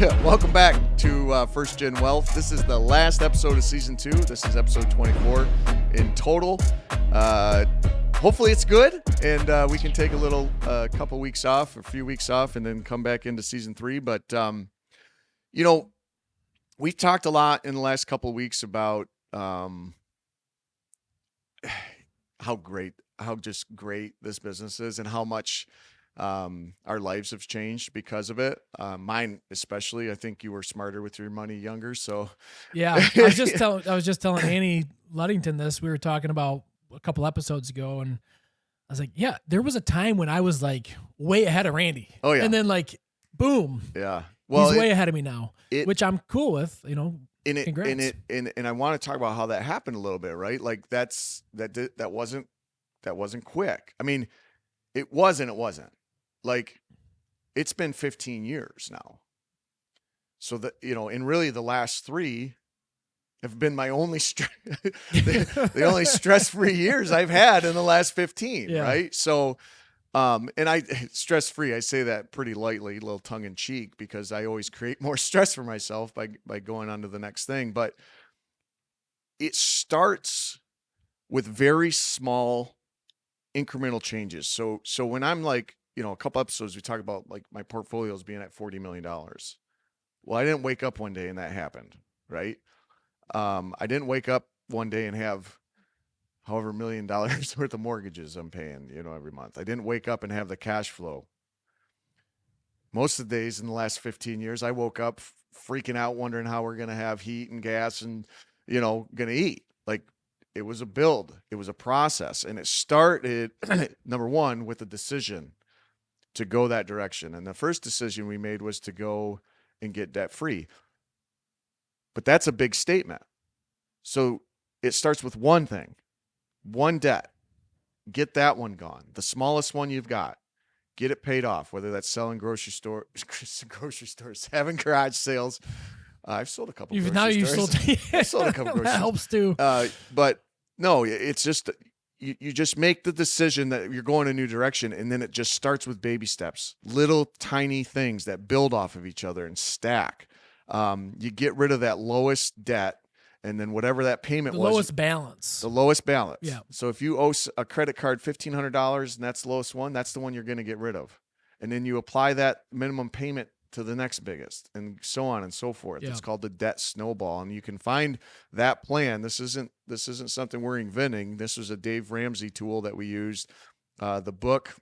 Welcome back to First Gen Wealth. This is the last episode of season 2. This is episode 24 in total. Hopefully it's good, and we can take a couple weeks off, a few weeks off, and then come back into season 3. But we've talked a lot in the last couple of weeks about how great this business is, and how much our lives have changed because of it. Mine especially. I think you were smarter with your money younger. So yeah, I was just telling Annie Luddington this. We were talking about a couple episodes ago, and I was like, yeah, there was a time when I was like way ahead of Randy. Oh yeah. And then like, boom. Yeah. Well, he's way ahead of me now, which I'm cool with, congrats. And I want to talk about how that happened a little bit, right? Like that wasn't quick. I mean, it wasn't. Like, it's been 15 years now. So and really the last 3 have been my only the only stress-free years I've had in the last 15, yeah. Right? So, and I stress-free, I say that pretty lightly, a little tongue in cheek, because I always create more stress for myself by going on to the next thing. But it starts with very small incremental changes. So when I'm like, a couple episodes, we talk about like my portfolios being at $40 million. Well, I didn't wake up one day and that happened, right? I didn't wake up one day and have however $1 million worth of mortgages I'm paying, every month. I didn't wake up and have the cash flow. Most of the days in the last 15 years, I woke up freaking out, wondering how we're going to have heat and gas and, going to eat. Like, it was a build. It was a process. And it started, number one, with a decision to go that direction. And the first decision we made was to go and get debt free. But that's a big statement. So it starts with one thing, one debt. Get that one gone. The smallest one you've got. Get it paid off, whether that's selling grocery stores, having garage sales. I've sold a couple grocery stores. I've sold a couple grocery stores. That helps too. But no, it's just, you just make the decision that you're going a new direction, and then it just starts with baby steps, little tiny things that build off of each other and stack. You get rid of that lowest debt, and then whatever that payment was. The lowest balance. Yeah. So if you owe a credit card $1,500 and that's the lowest one, that's the one you're going to get rid of. And then you apply that minimum payment to the next biggest, and so on and so forth. Yeah. It's called the debt snowball. And you can find that plan. This isn't something we're inventing. This was a Dave Ramsey tool that we used. The book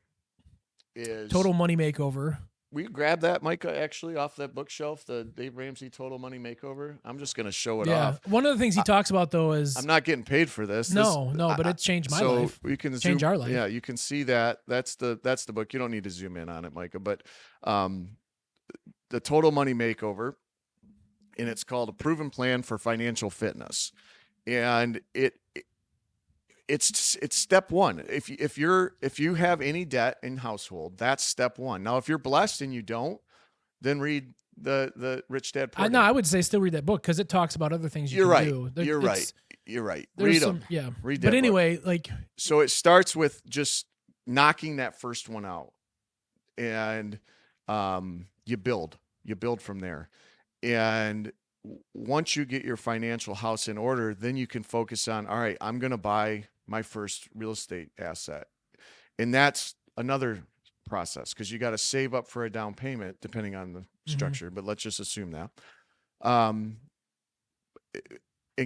is Total Money Makeover. We grabbed that, Micah, actually off that bookshelf, the Dave Ramsey Total Money Makeover. I'm just going to show it off. One of the things he talks about, though, is I'm not getting paid for this. No, but it changed my life. So we can change our life. Yeah, you can see that. That's the book. You don't need to zoom in on it, Micah, but the Total Money Makeover, and it's called A Proven Plan for Financial Fitness. And it's step one. If you have any debt in household, that's step one. Now, if you're blessed and you don't, then read the Rich Dad Poor Dad. No, I would say still read that book, because it talks about other things you can do. You're right. Read them. Yeah. Read that. But anyway, book. So it starts with just knocking that first one out, and you build from there. And once you get your financial house in order, then you can focus on, all right, I'm going to buy my first real estate asset. And that's another process, because you got to save up for a down payment depending on the structure, but let's just assume that. And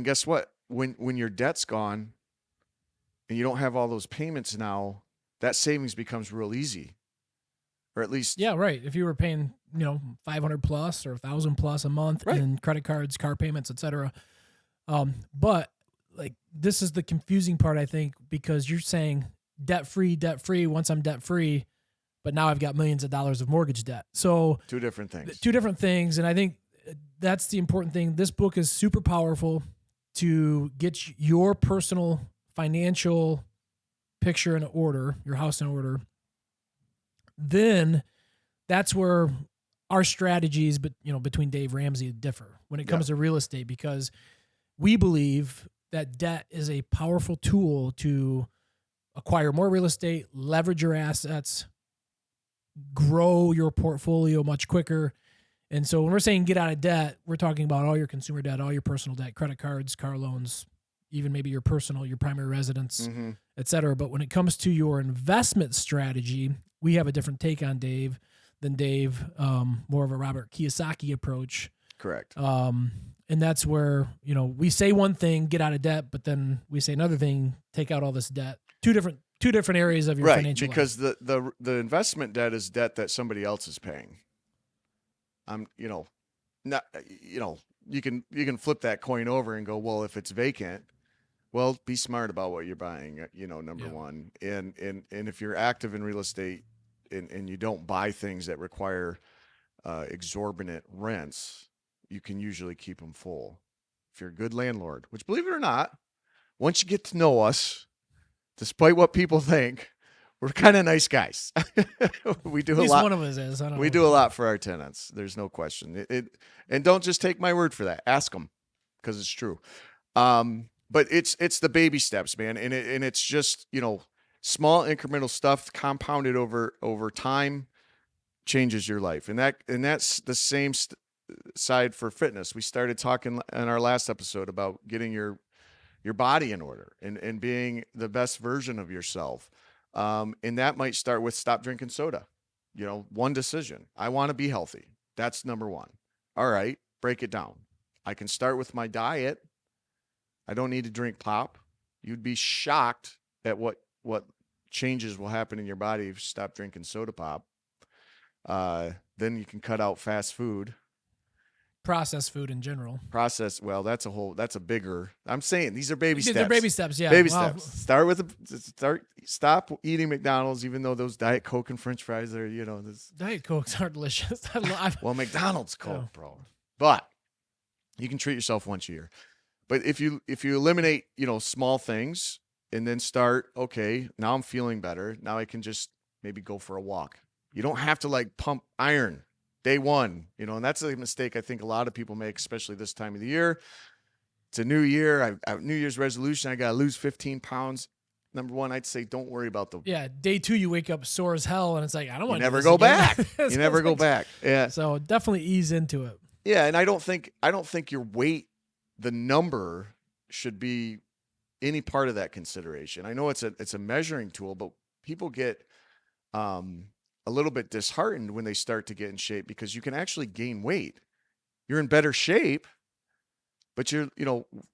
guess what? When your debt's gone and you don't have all those payments now, that savings becomes real easy. Or at least, yeah, right. If you were paying, $500 plus or $1,000 plus a month, right, in credit cards, car payments, etc. But like, this is the confusing part, I think, because you're saying debt free. Once I'm debt free, but now I've got millions of dollars of mortgage debt. So two different things. And I think that's the important thing. This book is super powerful to get your personal financial picture in order, your house in order. Then that's where our strategies, between Dave Ramsey differ when it comes to real estate, because we believe that debt is a powerful tool to acquire more real estate, leverage your assets, grow your portfolio much quicker. And so when we're saying get out of debt, we're talking about all your consumer debt, all your personal debt, credit cards, car loans, even maybe your primary residence, et cetera. But when it comes to your investment strategy, we have a different take on Dave than Dave, more of a Robert Kiyosaki approach. Correct. And that's where, we say one thing, get out of debt, but then we say another thing, take out all this debt. Two different areas of your financial life. Because the investment debt is debt that somebody else is paying. Not, you can flip that coin over and go, well, if it's vacant, well, be smart about what you're buying, number one. And if you're active in real estate and you don't buy things that require exorbitant rents, you can usually keep them full. If you're a good landlord, which, believe it or not, once you get to know us, despite what people think, we're kind of nice guys. We do At least a lot. One of us is. We do a lot for our tenants. There's no question. And don't just take my word for that. Ask them, because it's true. But it's the baby steps, man, and it's just small incremental stuff compounded over time changes your life, and that's the same side for fitness. We started talking in our last episode about getting your body in order and being the best version of yourself. And that might start with stop drinking soda. One decision. I want to be healthy. That's number one. All right, break it down. I can start with my diet. I don't need to drink pop. You'd be shocked at what changes will happen in your body if you stop drinking soda pop. Then you can cut out fast food. Processed food in general. Well, that's a bigger. I'm saying these are baby steps. They're baby steps, yeah. Baby steps. Stop eating McDonald's, even though those Diet Coke and French fries are, this. Diet Cokes are delicious. Well, McDonald's Coke, bro. But you can treat yourself once a year. But if you eliminate, small things and then start, okay, now I'm feeling better. Now I can just maybe go for a walk. You don't have to pump iron day one, and that's a mistake I think a lot of people make, especially this time of the year. It's a new year. I New Year's resolution. I got to lose 15 pounds. Number one, I'd say don't worry about day 2, you wake up sore as hell, and it's like, I don't want to never go back. You never go back. Yeah. So definitely ease into it. Yeah, and I don't think your weight, the number, should be any part of that consideration. I know it's a measuring tool, but people get a little bit disheartened when they start to get in shape, because you can actually gain weight. You're in better shape, but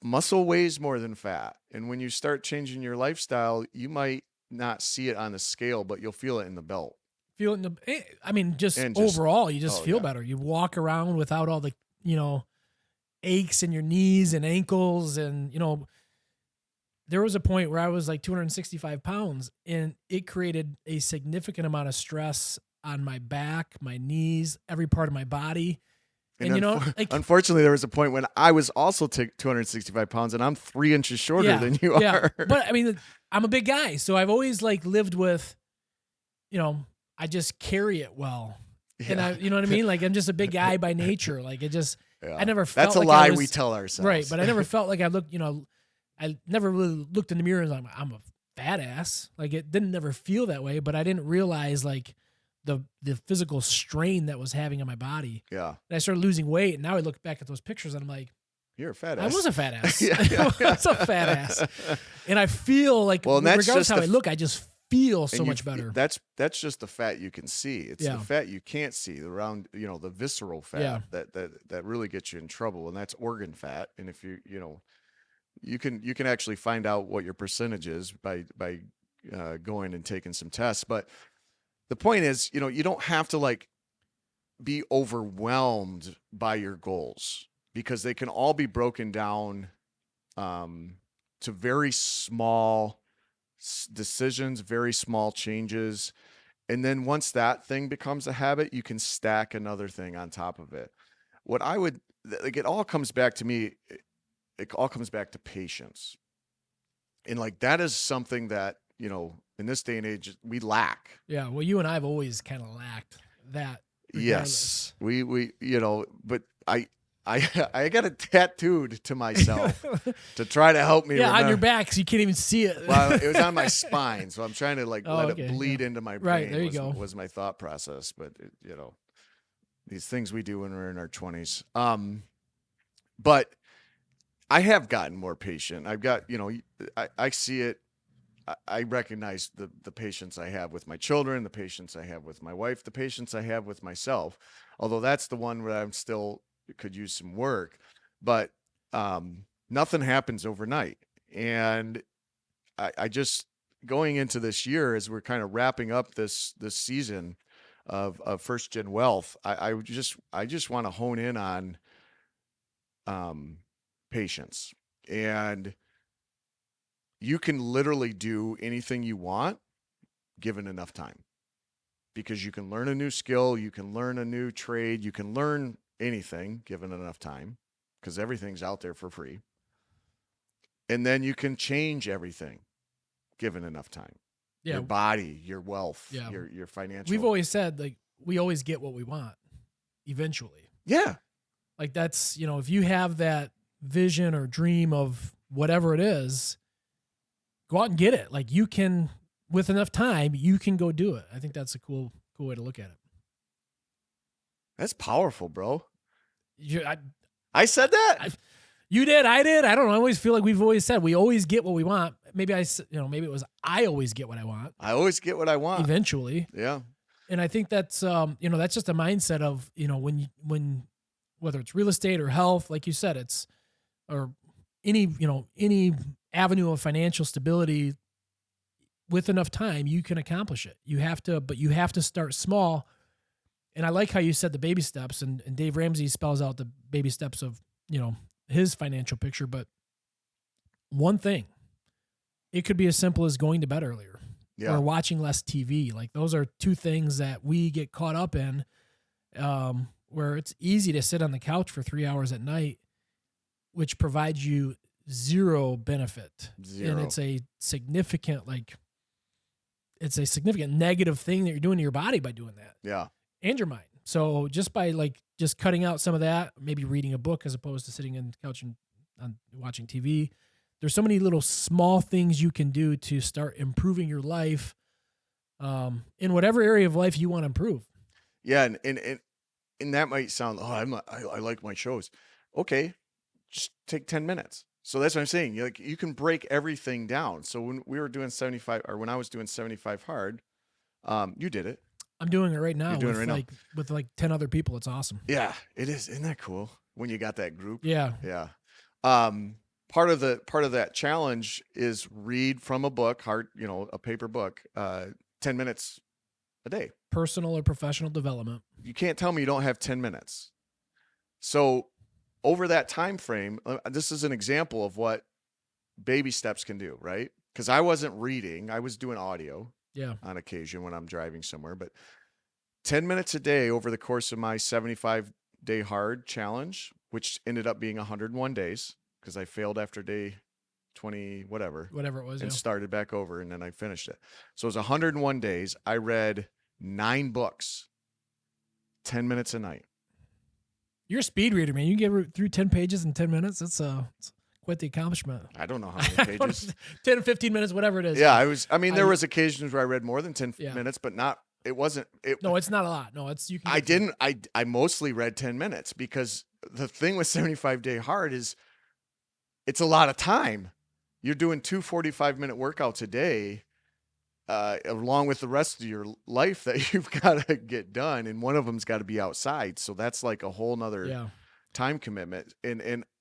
muscle weighs more than fat. And when you start changing your lifestyle, you might not see it on the scale, but you'll feel it in the belt. Overall, you just feel better. You walk around without all the, aches in your knees and ankles. And, there was a point where I was 265 pounds, and it created a significant amount of stress on my back, my knees, every part of my body. And unfortunately, there was a point when I was also 265 pounds, and I'm 3 inches shorter than you are. But I'm a big guy, so I've always lived with, I just carry it well. Yeah. And you know what I mean? I'm just a big guy by nature. I never felt that's a lie we tell ourselves. Right. But I never felt like I looked, I never really looked in the mirror and was like, I'm a fat ass. It didn't never feel that way, but I didn't realize the physical strain that was having on my body. Yeah. And I started losing weight, and now I look back at those pictures and I'm like, you're a fat ass. I was a fat ass. I was a fat ass. And I feel regardless of how I look, I just feel so much better. That's just the fat you can see. It's the fat you can't see, around, the visceral fat that really gets you in trouble. And that's organ fat. And if you can actually find out what your percentage is by going and taking some tests. But the point is, you don't have to be overwhelmed by your goals, because they can all be broken down to very small decisions, very small changes. And then once that thing becomes a habit, you can stack another thing on top of it. It all comes back to me. It all comes back to patience. And that is something that, in this day and age, we lack. Yeah. Well, you and I have always kind of lacked that. Regardless. Yes. We but I got it tattooed to myself to try to help me. Yeah, on your back, so you can't even see it. Well, it was on my spine, so I'm trying to let it bleed into my brain. Right, there you was my thought process, but these things we do when we're in our 20s. But I have gotten more patient. I've got, I see it. I recognize the patience I have with my children, the patience I have with my wife, the patience I have with myself. Although that's the one where I'm still could use some work, but nothing happens overnight. And I just going into this year as we're kind of wrapping up this season of first gen wealth, I just want to hone in on patience. And you can literally do anything you want given enough time, because you can learn a new skill, you can learn a new trade, you can learn anything given enough time, because everything's out there for free. And then you can change everything given enough time. Yeah. Your body, your wealth, Yeah. your financial. We've always said, like, we always get what we want eventually. Yeah. Like, that's, if you have that vision or dream of whatever it is, go out and get it. Like, you can, with enough time, you can go do it. I think that's a cool way to look at it. That's powerful, bro. I I said that. You did. I did. I don't know. I always feel like we've always said we always get what we want. Maybe maybe it was I always get what I want. I always get what I want eventually. Yeah. And I think that's that's just a mindset of when whether it's real estate or health, like you said, it's or any avenue of financial stability. With enough time, you can accomplish it. But you have to start small. And I like how you said the baby steps, and Dave Ramsey spells out the baby steps of, his financial picture. But one thing, it could be as simple as going to bed earlier or watching less TV. Like, those are two things that we get caught up in, where it's easy to sit on the couch for 3 hours at night, which provides you zero benefit. Zero. And it's a significant negative thing that you're doing to your body by doing that. Yeah. And your mind. So just by just cutting out some of that, maybe reading a book as opposed to sitting on the couch and watching TV. There's so many little small things you can do to start improving your life in whatever area of life you want to improve. Yeah. And that might sound, I like my shows. Okay. Just take 10 minutes. So that's what I'm saying. You can break everything down. So when we were doing 75, or when I was doing 75 hard, you did it. I'm doing it right now. You're doing it right now. With 10 other people. It's awesome. Yeah, it is. Isn't that cool when you got that group? Yeah. Yeah. Part of that challenge is read from a book, a paper book, 10 minutes a day. Personal or professional development. You can't tell me you don't have 10 minutes. So over that time frame, this is an example of what baby steps can do, right? Because I wasn't reading, I was doing audio. Yeah. On occasion when I'm driving somewhere, but 10 minutes a day over the course of my 75-day hard challenge, which ended up being 101 days because I failed after day 20, whatever it was, and started back over, and then I finished it. So it was 101 days. I read 9 books, 10 minutes a night. You're a speed reader, man. You can get through 10 pages in 10 minutes. It's quite the accomplishment. I don't know how many pages. 10 or 15 minutes, whatever it is. Yeah, there was occasions where I read more than 10 minutes, but no, it's not a lot. No, I mostly read 10 minutes because the thing with 75-day hard is it's a lot of time. You're doing 2 45-minute workouts a day, along with the rest of your life that you've got to get done. And one of them's got to be outside. So that's like a whole nother time commitment.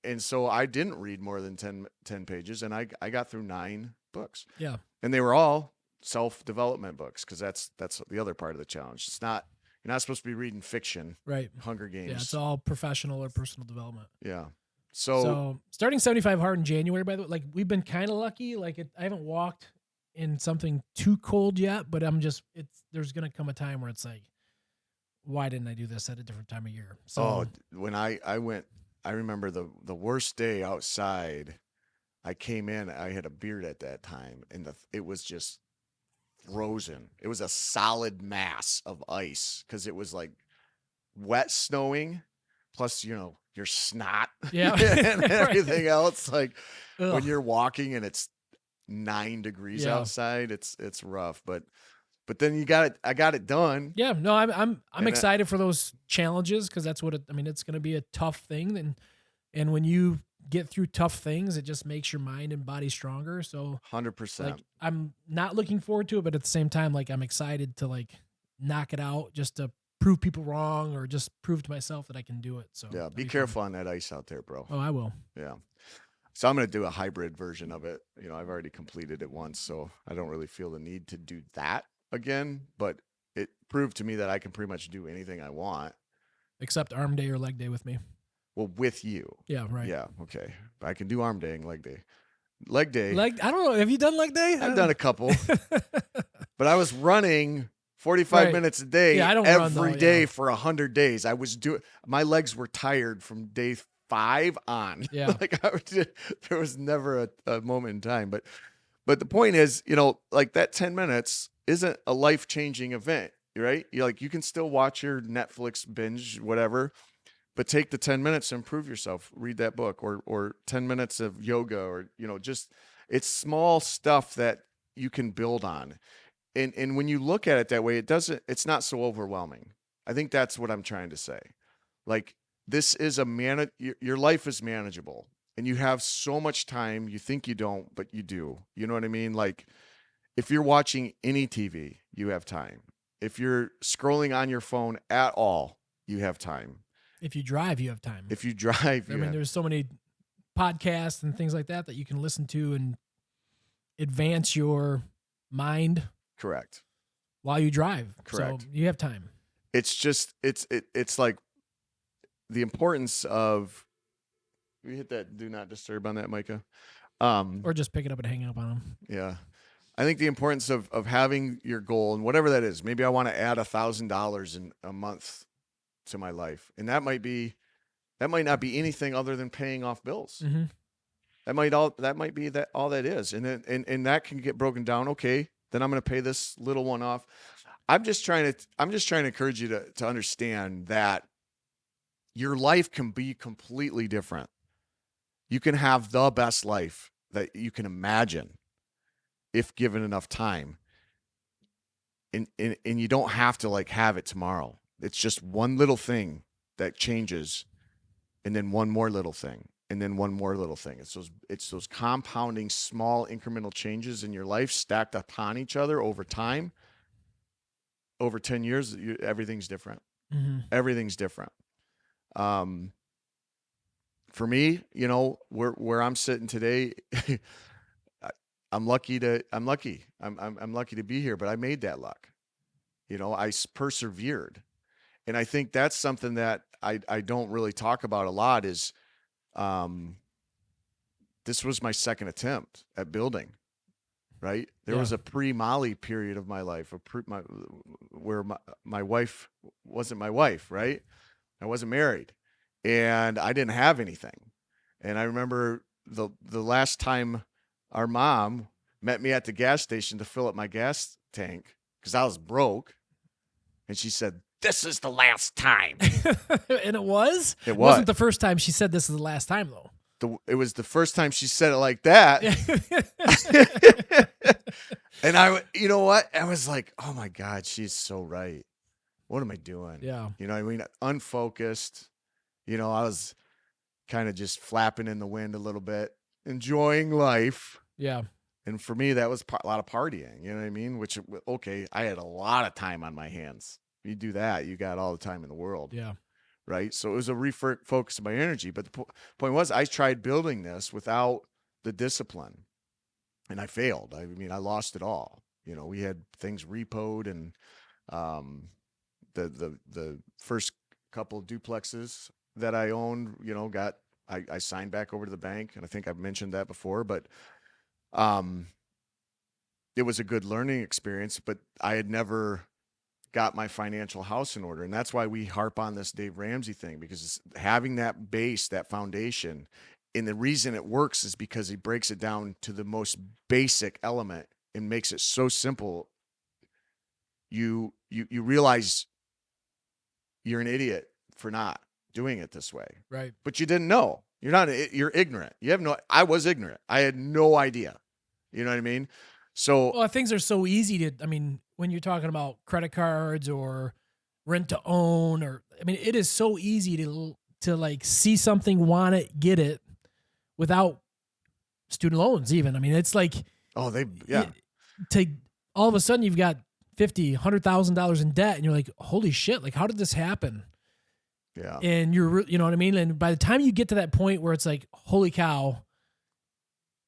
And so I didn't read more than 10 pages, and I got through 9 books. Yeah. And they were all self-development books, because that's the other part of the challenge. You're not supposed to be reading fiction. Right. Hunger Games. Yeah, it's all professional or personal development. Yeah. So starting 75 hard in January, by the way, like, we've been kind of lucky. Like, I haven't walked in something too cold yet, but there's going to come a time where it's like, why didn't I do this at a different time of year? So when I went, I remember the worst day outside. I came in, I had a beard at that time, and it was just frozen. It was a solid mass of ice because it was like wet snowing, plus your snot, and everything else. Like, when you're walking and it's 9 degrees outside, it's rough. But but then I got it done. Yeah, no, I'm And excited for those challenges because that's what it's going to be a tough thing, and when you get through tough things, it just makes your mind and body stronger. So 100%. like I'm not looking forward to it, but at the same time, like I'm excited to like knock it out just to prove people wrong or just prove to myself that I can do it. So Yeah, that'd be fun. careful on that ice out there, bro. Oh, I will. Yeah. So I'm going to do a hybrid version of it. You know, I've already completed it once, so I don't really feel the need to do that again, but it proved to me that I can pretty much do anything I want. Except arm day or leg day with me. Well, with you. Yeah, right. Yeah, okay. I can do arm day and leg day. Leg day. I don't know. Have you done leg day? I've done a couple. But I was running 45 Right. minutes a day Yeah, I don't run, every though, day yeah. for 100 days. I was doing my legs were tired from day 5 on. Yeah. Like there was never a moment in time. But the point is, you know, like that 10 minutes isn't a life-changing event, right? You can still watch your Netflix binge, whatever, but take the 10 minutes to improve yourself. Read that book or 10 minutes of yoga or, you know, just it's small stuff that you can build on. And when you look at it that way, it's not so overwhelming. I think that's what I'm trying to say. Like this is your life is manageable and you have so much time. You think you don't, but you do. You know what I mean? Like if you're watching any TV, you have time. If you're scrolling on your phone at all, you have time. If you drive, you have time. If you drive, there's so many podcasts and things like that you can listen to and advance your mind. Correct. While you drive. Correct. So you have time. It's just it's like the importance of we hit that do not disturb on that, Micah. Or just pick it up and hang up on them. Yeah. I think the importance of having your goal and whatever that is. Maybe I want to add $1,000 in a month to my life. And that might not be anything other than paying off bills. Mm-hmm. That might be all that is. And then that can get broken down. Okay. Then I'm going to pay this little one off. I'm just trying to encourage you to understand that your life can be completely different. You can have the best life that you can imagine if given enough time. And you don't have to like have it tomorrow. It's just one little thing that changes and then one more little thing. And then one more little thing. It's those compounding small incremental changes in your life stacked upon each other over time. Over 10 years, everything's different. Mm-hmm. Everything's different. For me, you know, where I'm sitting today, I'm lucky to be here, but I made that luck. You know, I persevered. And I think that's something that I don't really talk about a lot is this was my second attempt at building, right? There was a pre-Molly period of my life, where my wife wasn't my wife, right? I wasn't married and I didn't have anything. And I remember the last time our mom met me at the gas station to fill up my gas tank because I was broke. And she said, "This is the last time." And it was? It wasn't the first time she said this is the last time, though. It was the first time she said it like that. And you know what? I was like, oh my God, she's so right. What am I doing? Yeah. You know what I mean? Unfocused. You know, I was kind of just flapping in the wind a little bit, enjoying life. Yeah. And for me, that was a lot of partying. You know what I mean? Which, okay, I had a lot of time on my hands. You do that, you got all the time in the world. Yeah. Right. So it was a refocus of my energy. But the point was, I tried building this without the discipline and I failed. I mean, I lost it all. You know, we had things repoed and the first couple of duplexes that I owned, you know, I signed back over to the bank. And I think I've mentioned that before, but it was a good learning experience, but I had never got my financial house in order. And that's why we harp on this Dave Ramsey thing, because having that base, that foundation, and the reason it works is because he breaks it down to the most basic element and makes it so simple. You realize you're an idiot for not doing it this way. Right. But you didn't know. You're ignorant. I was ignorant. I had no idea. You know what I mean? So well, things are so easy to, when you're talking about credit cards or rent to own, or I mean, it is so easy to like see something, want it, get it without student loans. Even, I mean, it's like, Oh, yeah. to all of a sudden you've got $100,000 in debt, and you're like, holy shit! Like, how did this happen? Yeah. And you know what I mean? And by the time you get to that point where it's like, holy cow,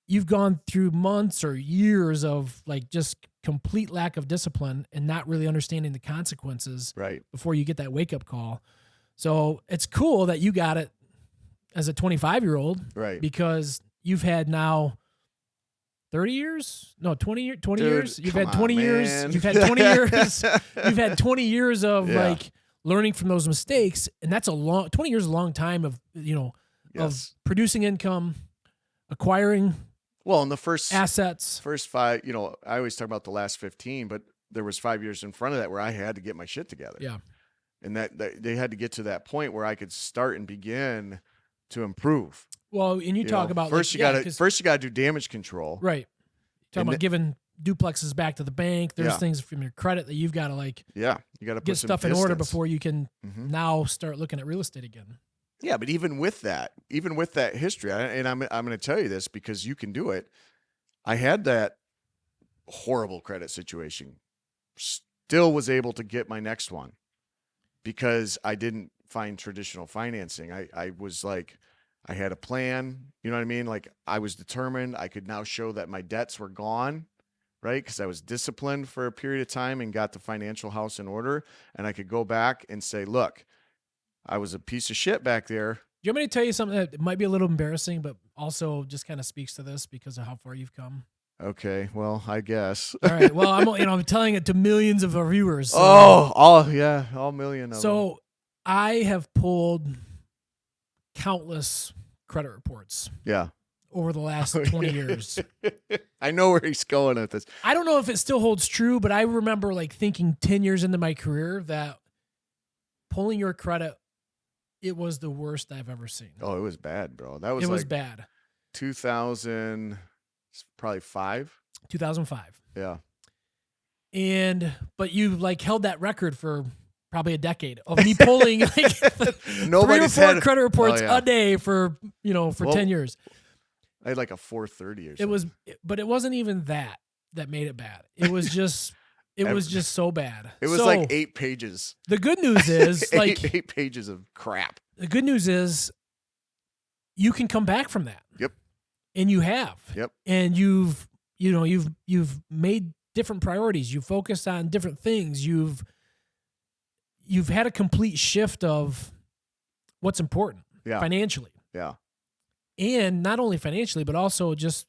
you've gone through months or years of like just complete lack of discipline and not really understanding the consequences Right. before you get that wake up call. So it's cool that you got it as a 25-year-old, Right. because you've had now 30 years? No, 20 Dude, years. You've come had 20 on, years. man. You've had 20 years. You've had 20 years of Yeah. like learning from those mistakes. And that's 20 years is a long time of, of Yes. producing income, acquiring Well, in the first 5, I always talk about the last 15, but there was 5 years in front of that where I had to get my shit together. Yeah. And that they had to get to that point where I could start and begin to improve. Well, and you talk about first like, you gotta do damage control. right. Talking about giving duplexes back to the bank. There's Yeah. things from your credit that you've got to like Yeah, you got to get put some stuff in order distance. before you can Mhm. now start looking at real estate again. Yeah, but even with that history, and I'm going to tell you this because you can do it. I had that horrible credit situation. Still was able to get my next one because I didn't find traditional financing. I was like, I had a plan. You know what I mean? Like, I was determined. I could now show that my debts were gone, right? Because I was disciplined for a period of time and got the financial house in order. And I could go back and say, look, I was a piece of shit back there. Do you want me to tell you something that might be a little embarrassing, but also just kind of speaks to this because of how far you've come? Okay, well, I guess. All right. Well, I'm telling it to millions of our viewers. So, all million of them. so I have pulled countless credit reports Yeah. over the last 20 years. I know where he's going with this. I don't know if it still holds true, but I remember like thinking 10 years into my career that pulling your credit, it was the worst I've ever seen. Oh, it was bad, bro. That was It was like bad. 2000, probably 5. 2005. Yeah. But you like held that record for probably a decade of me pulling like 3 or 4 credit reports a day for 10 years. I had like a 430 or something. It was, but it wasn't even that made it bad. It was just, was just so bad. It was like 8 pages. The good news is like 8 pages of crap. The good news is you can come back from that. Yep. And you have. Yep. And you've made different priorities. You focused on different things. You've had a complete shift of what's important financially. Yeah. And not only financially, but also just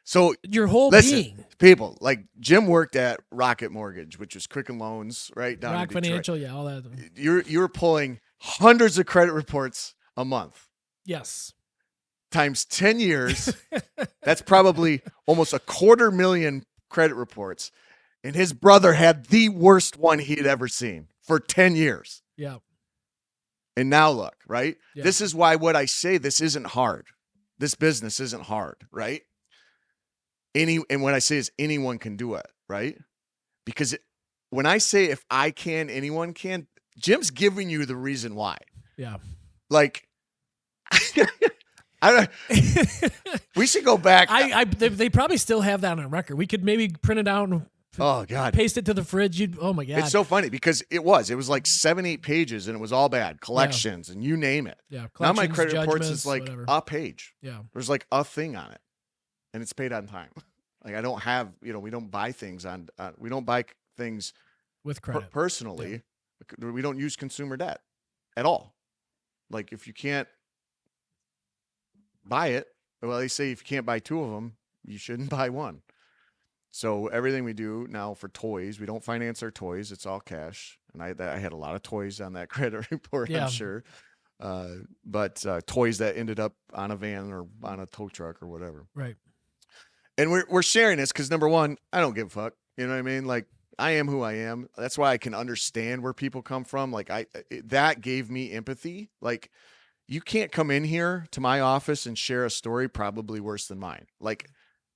so your whole being. People, like Jim worked at Rocket Mortgage, which was Quicken Loans, right down Rock in Detroit. Financial, yeah, all that. You're pulling hundreds of credit reports a month. Yes. Times 10 years. That's probably almost 250,000 credit reports. And his brother had the worst one he had ever seen for 10 years. Yeah. And now look, right? Yeah. This is why what I say, this isn't hard. This business isn't hard, right? And what I say is anyone can do it, right? Because when I say if I can, anyone can, Jim's giving you the reason why. Yeah. Like, we should go back. They probably still have that on record. We could maybe print it out and paste it to the fridge. Oh my God. It's so funny because it was like 7-8 pages and it was all bad collections and you name it. Yeah. Now my credit reports is like whatever. a page. Yeah. There's like a thing on it and it's paid on time. Like I don't have, we don't buy things we don't buy things with credit personally. Yeah. We don't use consumer debt at all. Like if you can't buy it, well, they say if you can't buy 2 of them, you shouldn't buy one. So everything we do now for toys, we don't finance our toys. It's all cash. And I had a lot of toys on that credit report, I'm sure. But toys that ended up on a van or on a tow truck or whatever. Right. And we're sharing this because number one, I don't give a fuck. You know what I mean? Like I am who I am. That's why I can understand where people come from. Like that gave me empathy. Like you can't come in here to my office and share a story probably worse than mine. Like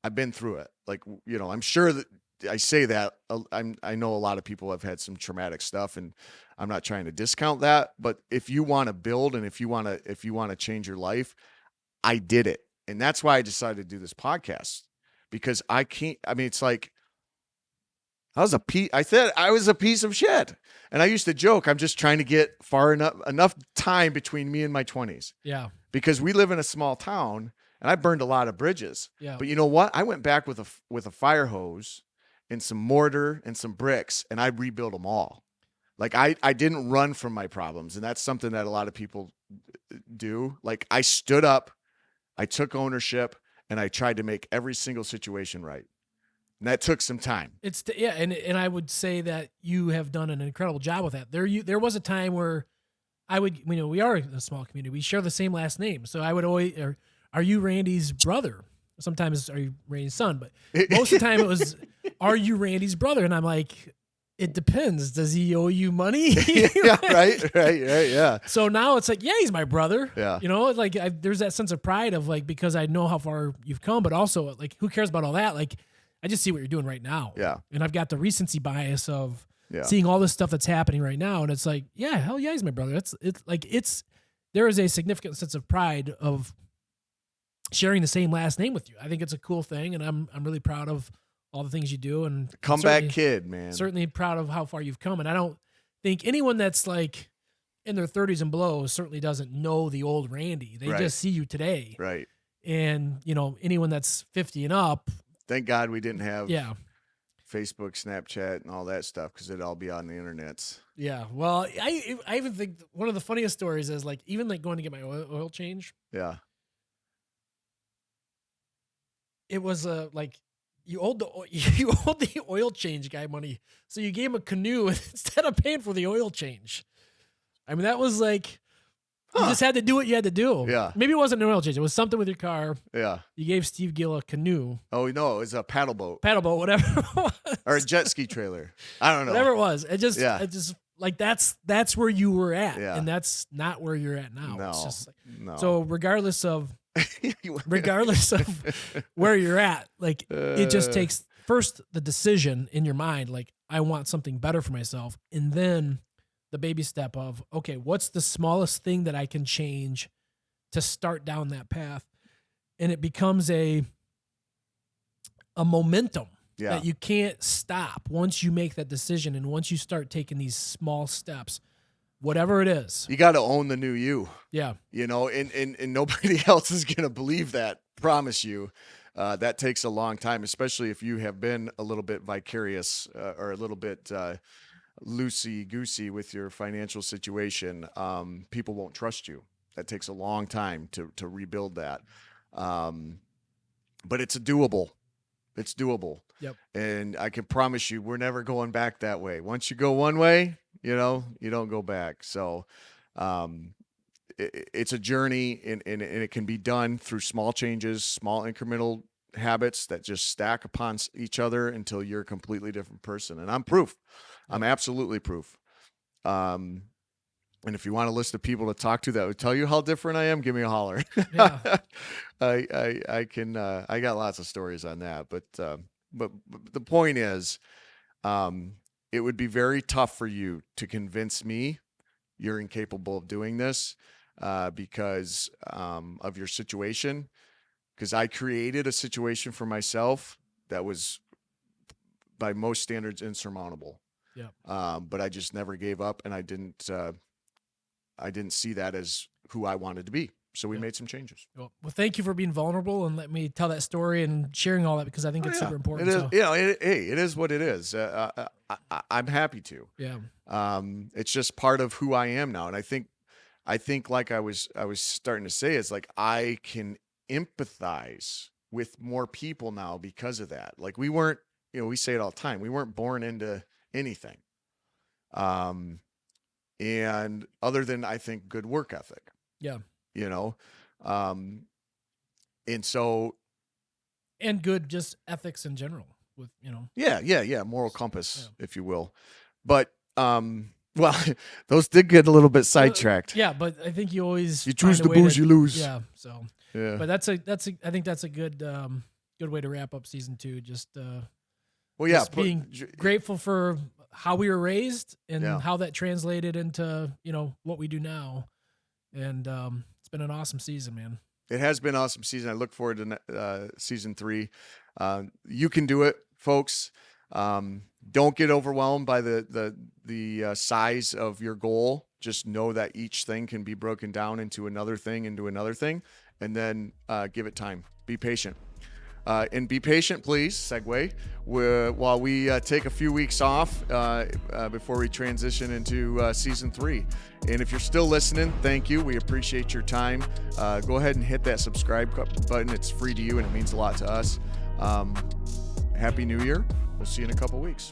I've been through it. Like, I'm sure that I say that I know a lot of people have had some traumatic stuff, and I'm not trying to discount that, but if you want to build and if you want to change your life, I did it. And that's why I decided to do this podcast, because I can't, I mean, it's like, I said I was a piece of shit. And I used to joke, I'm just trying to get far enough time between me and my 20s. Yeah. Because we live in a small town and I burned a lot of bridges. Yeah. But you know what? I went back with a fire hose and some mortar and some bricks, and I rebuilt them all. Like I didn't run from my problems. And that's something that a lot of people do. Like, I stood up, I took ownership, and I tried to make every single situation right. And that took some time. And I would say that you have done an incredible job with that. There was a time where I would, we are in a small community. We share the same last name. So I would always, are you Randy's brother? Sometimes, are you Randy's son? But most of the time it was, are you Randy's brother? And I'm like, it depends. Does he owe you money? Yeah, right, yeah. So now it's like, yeah, he's my brother. Yeah. Like there's that sense of pride of like, because I know how far you've come, but also like, who cares about all that? Like, I just see what you're doing right now. Yeah. And I've got the recency bias of seeing all this stuff that's happening right now. And it's like, yeah, hell yeah, he's my brother. There is a significant sense of pride of sharing the same last name with you. I think it's a cool thing. And I'm really proud of all the things you do. And comeback kid, man. Certainly proud of how far you've come. And I don't think anyone that's like in their 30s and below certainly doesn't know the old Randy. They just see you today. Right. And, anyone that's 50 and up, thank God we didn't have Facebook, Snapchat, and all that stuff, because it'd all be on the internet. Yeah. Well, I even think one of the funniest stories is like, even like going to get my oil change. Yeah. It was like you owed the oil change guy money, so you gave him a canoe instead of paying for the oil change. I mean, that was like, you just had to do what you had to do. Yeah. Maybe it wasn't an oil change. It was something with your car. Yeah. You gave Steve Gill a canoe. Oh, no, it was a paddle boat. Whatever it was. Or a jet ski trailer. I don't know. Whatever it was. It just like, that's where you were at. Yeah. And that's not where you're at now. No. It's just like, No. So regardless of where you're at, like, it just takes first the decision in your mind, like, I want something better for myself. And then the baby step of, okay, what's the smallest thing that I can change to start down that path? And it becomes a momentum that you can't stop once you make that decision. And once you start taking these small steps, whatever it is, you got to own the new you. Yeah. And nobody else is going to believe that. Promise you. That takes a long time, especially if you have been a little bit vicarious or a little bit loosey-goosey with your financial situation. People won't trust you. That takes a long time to rebuild that. But it's doable. It's doable. Yep. And I can promise you, we're never going back that way. Once you go one way, you don't go back. So it's a journey, and it can be done through small changes, small incremental habits that just stack upon each other until you're a completely different person. And I'm proof. I'm absolutely proof. And if you want a list of people to talk to that would tell you how different I am, give me a holler. Yeah. I can, I got lots of stories on that, but the point is, it would be very tough for you to convince me you're incapable of doing this, because, of your situation. Because I created a situation for myself that was, by most standards, insurmountable. Yeah. But I just never gave up, and I didn't see that as who I wanted to be. So we made some changes. Well, thank you for being vulnerable and let me tell that story and sharing all that, because I think it's super important. It is, it is what it is. I'm happy to. Yeah. It's just part of who I am now, and I think like I was starting to say, is like, I can empathize with more people now because of that. Like, we weren't, we say it all the time, we weren't born into anything. And other than, I think, good work ethic. Yeah. And so, and good just ethics in general with, Yeah. Moral compass, if you will. But, well, those did get a little bit sidetracked. Yeah. But I think you always, you choose the booze, you lose. Yeah. So, yeah, but I think that's a good good way to wrap up season 2. Just Well, yeah, just being grateful for how we were raised and Yeah. how that translated into, what we do now. And it's been an awesome season, man. It has been an awesome season. I look forward to season 3. You can do it, folks. Don't get overwhelmed by the size of your goal. Just know that each thing can be broken down into another thing, and then give it time. Be patient. And be patient, please, segue, while we take a few weeks off before we transition into season 3. And if you're still listening, thank you. We appreciate your time. Go ahead and hit that subscribe button. It's free to you, and it means a lot to us. Happy New Year. We'll see you in a couple weeks.